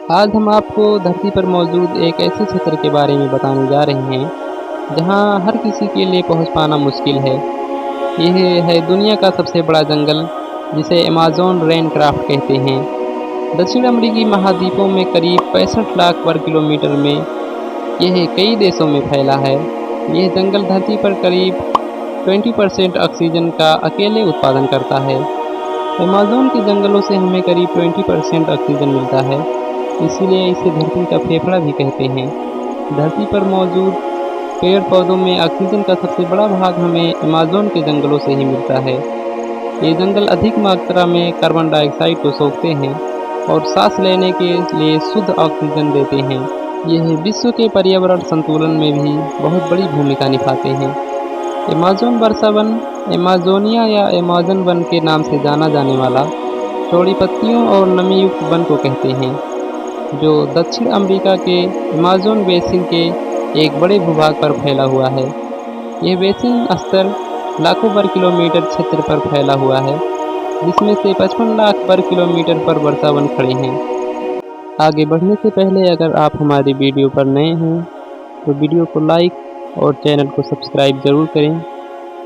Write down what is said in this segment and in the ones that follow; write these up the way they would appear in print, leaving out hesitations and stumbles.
आज हम आपको धरती पर मौजूद एक ऐसे क्षेत्र के बारे में बताने जा रहे हैं जहां हर किसी के लिए पहुंच पाना मुश्किल है। यह है दुनिया का सबसे बड़ा जंगल जिसे अमेज़न रेन क्राफ्ट कहते हैं। दक्षिण अमेरिकी महाद्वीपों में करीब 65 लाख वर्ग किलोमीटर में यह कई देशों में फैला है। यह जंगल धरती पर करीब 20% ऑक्सीजन का अकेले उत्पादन करता है। अमेज़न के जंगलों से हमें करीब 20% ऑक्सीजन मिलता है, इसीलिए इसे धरती का फेफड़ा भी कहते हैं। धरती पर मौजूद पेड़ पौधों में ऑक्सीजन का सबसे बड़ा भाग हमें अमेज़न के जंगलों से ही मिलता है। ये जंगल अधिक मात्रा में कार्बन डाइऑक्साइड को सोखते हैं और सांस लेने के लिए शुद्ध ऑक्सीजन देते हैं। यह विश्व के पर्यावरण संतुलन में भी बहुत बड़ी भूमिका निभाते हैं। अमेज़न वर्षा वन, अमेज़ोनिया या अमेज़न वन के नाम से जाना जाने वाला चौड़ी पत्तियों और नमी युक्त वन को कहते हैं, जो दक्षिण अमेरिका के अमेज़न बेसिन के एक बड़े भूभाग पर फैला हुआ है। यह बेसिन स्तर लाखों वर्ग किलोमीटर क्षेत्र पर फैला हुआ है, जिसमें से 55 लाख वर्ग किलोमीटर पर वर्षा वन खड़े हैं। आगे बढ़ने से पहले अगर आप हमारी वीडियो पर नए हैं तो वीडियो को लाइक और चैनल को सब्सक्राइब जरूर करें,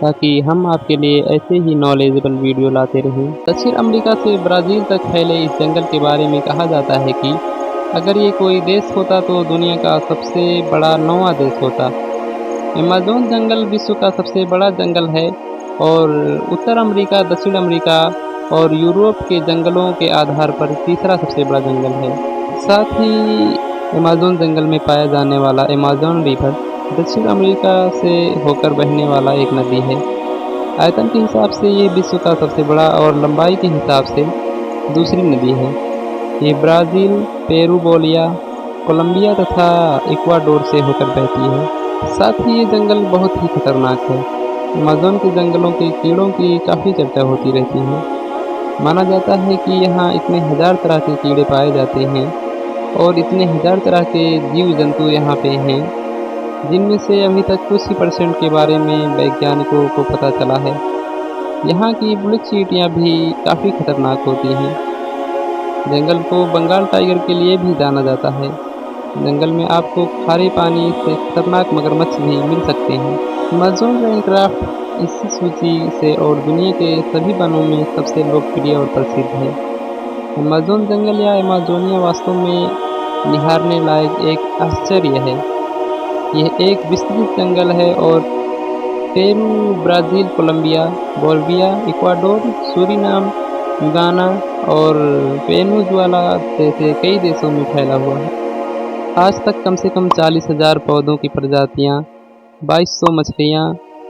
ताकि हम आपके लिए ऐसे ही नॉलेजेबल वीडियो लाते रहें। दक्षिण अमेरिका से ब्राज़ील तक फैले इस जंगल के बारे में कहा जाता है कि अगर ये कोई देश होता तो दुनिया का सबसे बड़ा 9वां देश होता। अमेज़न जंगल विश्व का सबसे बड़ा जंगल है और उत्तर अमेरिका, दक्षिण अमेरिका और यूरोप के जंगलों के आधार पर तीसरा सबसे बड़ा जंगल है। साथ ही अमेज़न जंगल में पाया जाने वाला अमेज़न रिवर दक्षिण अमेरिका से होकर बहने वाला एक नदी है। आयतन के हिसाब से ये विश्व का सबसे बड़ा और लंबाई के हिसाब से दूसरी नदी है। ये ब्राज़ील, पेरू, बोलिया, कोलंबिया तथा इक्वाडोर से होकर बहती है। साथ ही ये जंगल बहुत ही खतरनाक है। अमेज़न के जंगलों के कीड़ों की काफ़ी चर्चा होती रहती है। माना जाता है कि यहाँ इतने हजार तरह के कीड़े पाए जाते हैं और इतने हजार तरह के जीव जंतु यहाँ पे हैं, जिनमें से अभी तक कुछ ही परसेंट के बारे में वैज्ञानिकों को पता चला है। यहाँ की ब्लैक चींटियाँ भी काफ़ी खतरनाक होती हैं। जंगल को बंगाल टाइगर के लिए भी जाना जाता है। जंगल में आपको खारे पानी से खतरनाक मगरमच्छ भी मिल सकते हैं। अमेज़न रेनक्राफ्ट इस सूची से और दुनिया के सभी वनों में सबसे लोकप्रिय और प्रसिद्ध है। अमेज़न जंगल या अमेज़ोनिया वास्तव में निहारने लायक एक आश्चर्य है। यह एक विस्तृत जंगल है और Peru, Brazil, Colombia, Bolivia, Ecuador, Suriname, Guyana और वेनेजुएला जैसे कई देशों में फैला हुआ है। आज तक कम से कम 40,000 पौधों की प्रजातियां, 2200 मछलियां,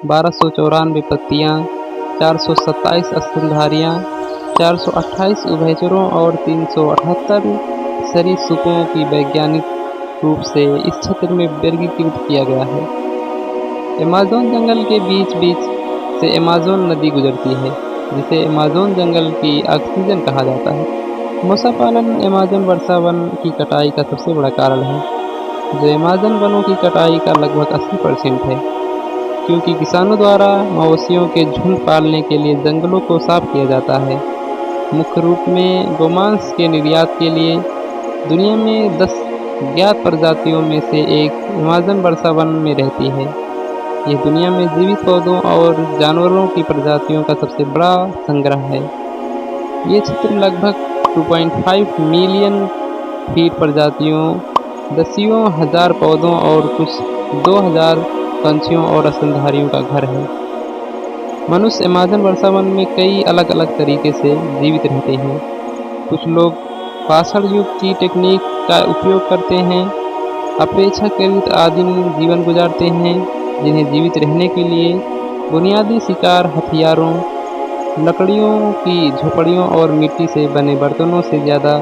1294 पत्तियां, 427 स्तनधारियां, 428 उभयचरों और 378 सरीसृपों की वैज्ञानिक रूप से इस क्षेत्र में वर्गीकृत किया गया है। अमेज़न जंगल के बीच बीच से अमेज़न नदी गुजरती है, जिसे अमेज़न जंगल की ऑक्सीजन कहा जाता है। मत्स्य पालन अमेज़न वर्षा वन की कटाई का सबसे बड़ा कारण है, जो अमेज़न वनों की कटाई का लगभग 80% है, क्योंकि किसानों द्वारा मवेशियों के झुंड पालने के लिए जंगलों को साफ किया जाता है। मुख्य रूप में गोमांस के निर्यात के लिए दुनिया में 10 ज्ञात प्रजातियों में से एक अमेज़न वर्षा वन में रहती है। ये दुनिया में जीवित पौधों और जानवरों की प्रजातियों का सबसे बड़ा संग्रह है। ये क्षेत्र लगभग 2.5 मिलियन फीट प्रजातियों, दसियों हजार पौधों और कुछ 2000 पंछियों और स्तनधारियों का घर है। मनुष्य अमेज़न वर्षा वन में कई अलग अलग तरीके से जीवित रहते हैं। कुछ लोग पाषाण युग की टेक्निक का उपयोग करते हैं, अपेक्षाकृत आदिम जीवन गुजारते हैं, जिन्हें जीवित रहने के लिए बुनियादी शिकार हथियारों, लकड़ियों की झोपड़ियों और मिट्टी से बने बर्तनों से ज़्यादा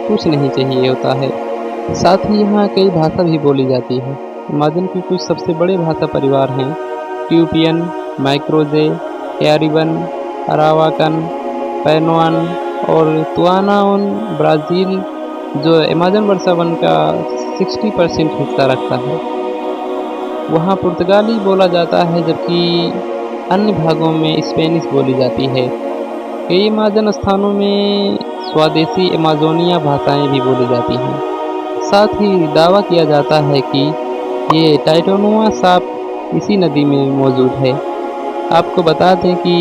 कुछ नहीं चाहिए होता है। साथ ही यहाँ कई भाषा भी बोली जाती है। अमेज़न के कुछ सबसे बड़े भाषा परिवार हैं ट्यूपियन, माइक्रोजे, कैरिबन, अरावाकन, पैनोआन और तुआनाओन। ब्राज़ील, जो अमेज़न वर्षा वन का 60% हिस्सा रखता है, वहाँ पुर्तगाली बोला जाता है, जबकि अन्य भागों में स्पेनिश बोली जाती है। कई अमेज़न स्थानों में स्वदेशी अमेज़ोनिया भाषाएं भी बोली जाती हैं। साथ ही दावा किया जाता है कि ये टाइटैनुआ सांप इसी नदी में मौजूद है। आपको बता दें कि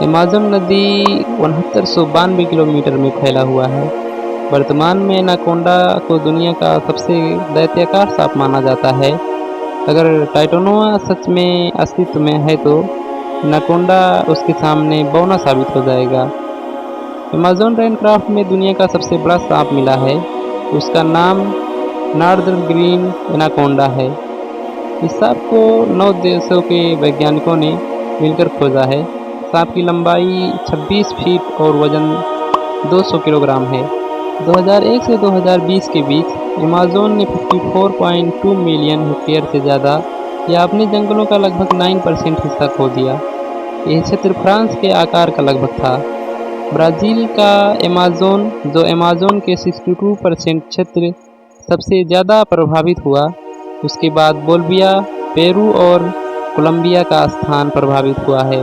अमेज़न नदी 6992 किलोमीटर में फैला हुआ है। वर्तमान में एनाकोंडा को दुनिया का सबसे दैत्याकार सांप माना जाता है। अगर टाइटैनुआ सच में अस्तित्व में है तो एनाकोंडा उसके सामने बौना साबित हो जाएगा। अमेज़न रेनक्राफ्ट में दुनिया का सबसे बड़ा सांप मिला है। उसका नाम नॉर्दर्न ग्रीन एनाकोंडा है। इस सांप को 9 देशों के वैज्ञानिकों ने मिलकर खोजा है। सांप की लंबाई 26 फीट और वजन 200 किलोग्राम है। 2001 से 2020 के बीच अमेज़न ने 54.2 मिलियन हेक्टेयर से ज़्यादा या अपने जंगलों का लगभग 9% हिस्सा खो दिया। यह क्षेत्र फ्रांस के आकार का लगभग था। ब्राज़ील का अमेज़न, जो अमेज़न के 62% क्षेत्र सबसे ज़्यादा प्रभावित हुआ, उसके बाद बोलिविया, पेरू और कोलंबिया का स्थान प्रभावित हुआ है।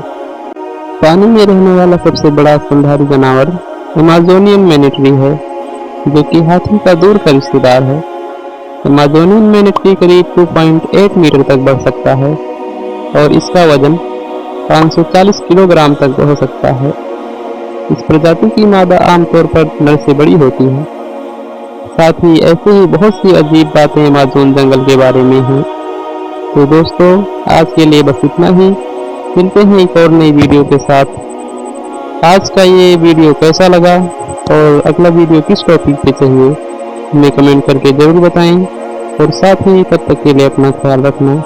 पानी में रहने वाला सबसे बड़ा स्तनधारी जानवर अमेज़ोनियन मैनेट्री है, जो कि हाथी का दूर का रिश्तेदार है। अमेज़ोनियन मैनेट्री करीब 2.8 मीटर तक बढ़ सकता है और इसका वजन 540 किलोग्राम तक हो सकता है। इस प्रजाति की मादा आमतौर पर नर से बड़ी होती है। साथ ही ऐसे ही बहुत सी अजीब बातें अमेज़न जंगल के बारे में हैं। तो दोस्तों, आज के लिए बस इतना ही। मिलते हैं एक और नई वीडियो के साथ। आज का ये वीडियो कैसा लगा और अगला वीडियो किस टॉपिक पे चाहिए, हमें कमेंट करके ज़रूर बताएं और साथ ही तब तक के लिए अपना ख्याल रखना।